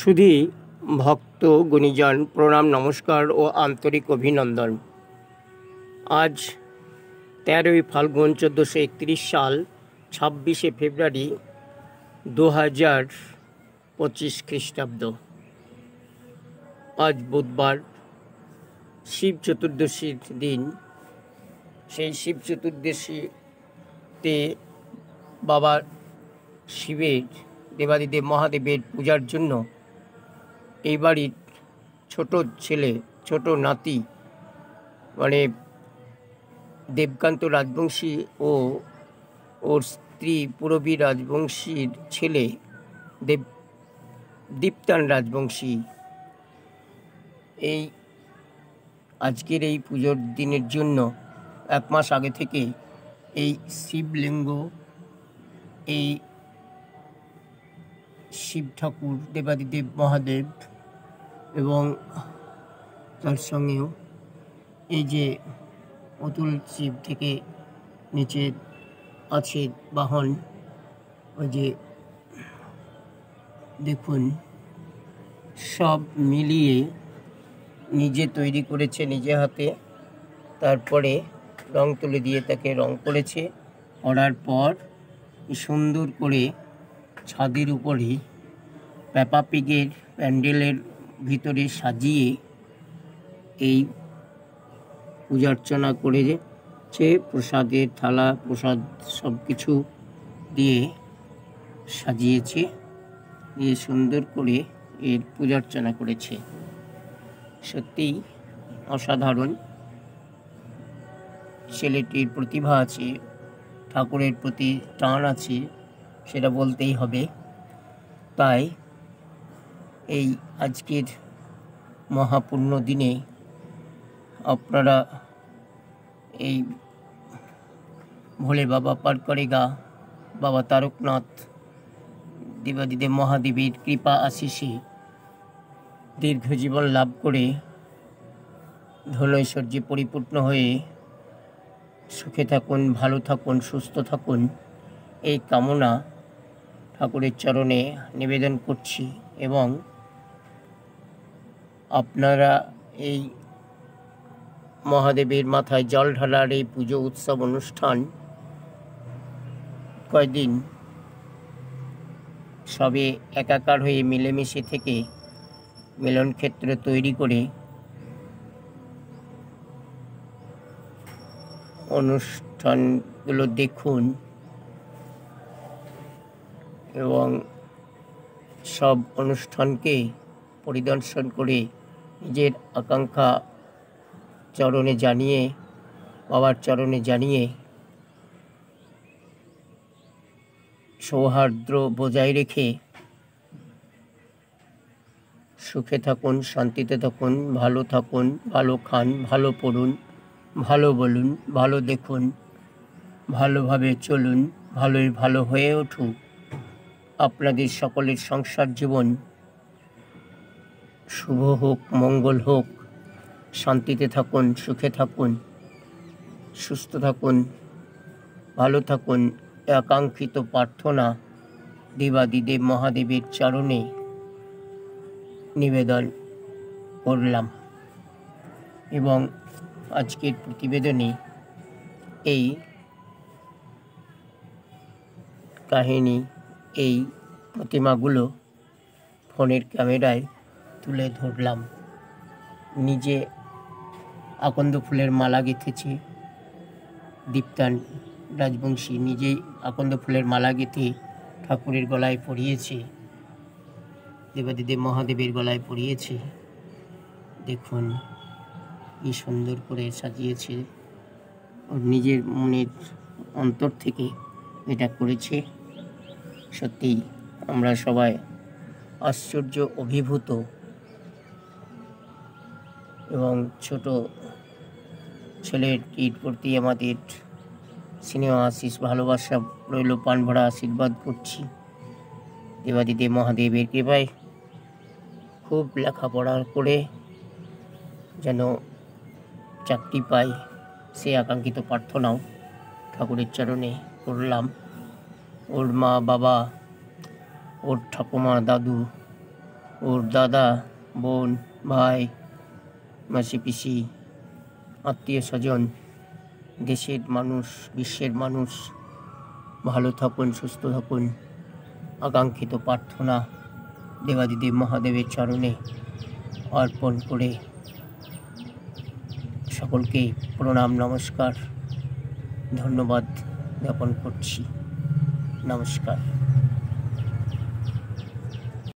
সুধী ভক্ত গুণীজন প্রণাম, নমস্কার ও আন্তরিক অভিনন্দন। আজ 13ই ফাল্গুন 1431 সাল 26শে ফেব্রুয়ারি 2025 খ্রিস্টাব্দ। আজ বুধবার, শিব চতুর্দশীর দিন। সেই শিব চতুর্দশীতে বাবা শিবের, দেবাদিদেব মহাদেবের পূজার জন্য এই বাড়ির ছোট ছেলে, ছোট নাতি মানে দেবকান্ত রাজবংশী ও ওর স্ত্রী পুরবী রাজবংশীর ছেলে দীপ্তান রাজবংশী এই আজকের এই পুজোর দিনের জন্য 1 মাস আগে থেকে এই শিবলিঙ্গ, এই শিব ঠাকুর দেবাদিদেব মহাদেব এবং তার সঙ্গেও এই যে অতুল শিব থেকে নিচে আছে বাহন, ওই যে দেখুন, সব মিলিয়ে নিজে তৈরি করেছে নিজে হাতে। তারপরে রং তুলি দিয়ে তাকে রং করেছে। করার পর সুন্দর করে ছাদের উপরে পেপা পিগের প্যান্ডেলের ভিতরে সাজিয়ে এই পূজার্চনা করেছে। প্রসাদের থালা, প্রসাদ সব কিছু দিয়ে সাজিয়েছে, দিয়ে সুন্দর করে এর পূজার্চনা করেছে। সত্যিই অসাধারণ। ছেলেটির প্রতিভা আছে, ঠাকুরের প্রতি টান আছে, সেটা বলতেই হবে। তাই এই আজকের মহাপূর্ণ দিনে আপনারা এই ভোলে বাবা পার করেগা, বাবা তারকনাথ দেবাদিদেব মহাদেবের কৃপা আশিসে দীর্ঘ জীবন লাভ করে ধনৈশ্বর্যে পরিপূর্ণ হয়ে সুখে থাকুন, ভালো থাকুন, সুস্থ থাকুন, এই কামনা ঠাকুরের চরণে নিবেদন করছি। এবং আপনারা এই মহাদেবের মাথায় জল ঢালার এই পুজো উৎসব অনুষ্ঠান কয়দিন সবে একাকার হয়ে মিলেমিশে থেকে মিলন ক্ষেত্র তৈরি করে অনুষ্ঠানগুলো দেখুন এবং সব অনুষ্ঠানকে পরিদর্শন করে নিজের আকাঙ্ক্ষা চরণে জানিয়ে, বাবার চরণে জানিয়ে সৌহার্দ্য বজায় রেখে সুখে থাকুন, শান্তিতে থাকুন, ভালো থাকুন, ভালো খান, ভালো পড়ুন, ভালো বলুন, ভালো দেখুন, ভালোভাবে চলুন, ভালোই ভালো হয়ে উঠুন। আপনাদের সকলের সংসার জীবন শুভ হোক, মঙ্গল হোক, শান্তিতে থাকুন, সুখে থাকুন, সুস্থ থাকুন, ভালো থাকুন। আকাঙ্ক্ষিত প্রার্থনা দেবাদিদেব মহাদেবের চরণে নিবেদন করলাম। এবং আজকের প্রতিবেদনে এই কাহিনী, এই প্রতিমাগুলো ফোনের ক্যামেরায় তুলে ধরলাম। নিজে আকন্দ ফুলের মালা গেঁথেছে দীপ্তান রাজবংশী, নিজেই আকন্দ ফুলের মালা গেঁথে ঠাকুরের গলায় পরিয়েছে, দেবাদিদেব মহাদেবের গলায় পরিয়েছে। দেখুন কি সুন্দর করে সাজিয়েছে, ওর নিজের মনের অন্তর থেকে এটা করেছে। সত্যিই আমরা সবাই আশ্চর্য অভিভূত। এবং ছোট ছেলেটির প্রতি আমাদের স্নেহ আশিস ভালোবাসা রইল, প্রাণ ভরা আশীর্বাদ করছি। দেবাদিদেব মহাদেবের কৃপায় খুব লেখাপড়া করে যেন চাকরি পাই, সে আকাঙ্ক্ষিত প্রার্থনাও ঠাকুরের চরণে করলাম। ওর মা বাবা, ওর ঠাকুমা, দাদু ওর দাদা, বোন, ভাই, মাসি, পিসি, আত্মীয় স্বজন, দেশের মানুষ, বিশ্বের মানুষ ভালো থাকুন, সুস্থ থাকুন। আকাঙ্ক্ষিত প্রার্থনা দেবাদিদেব মহাদেবের চরণে অর্পণ করে সকলকে প্রণাম, নমস্কার, ধন্যবাদ জ্ঞাপন করছি। নমস্কার।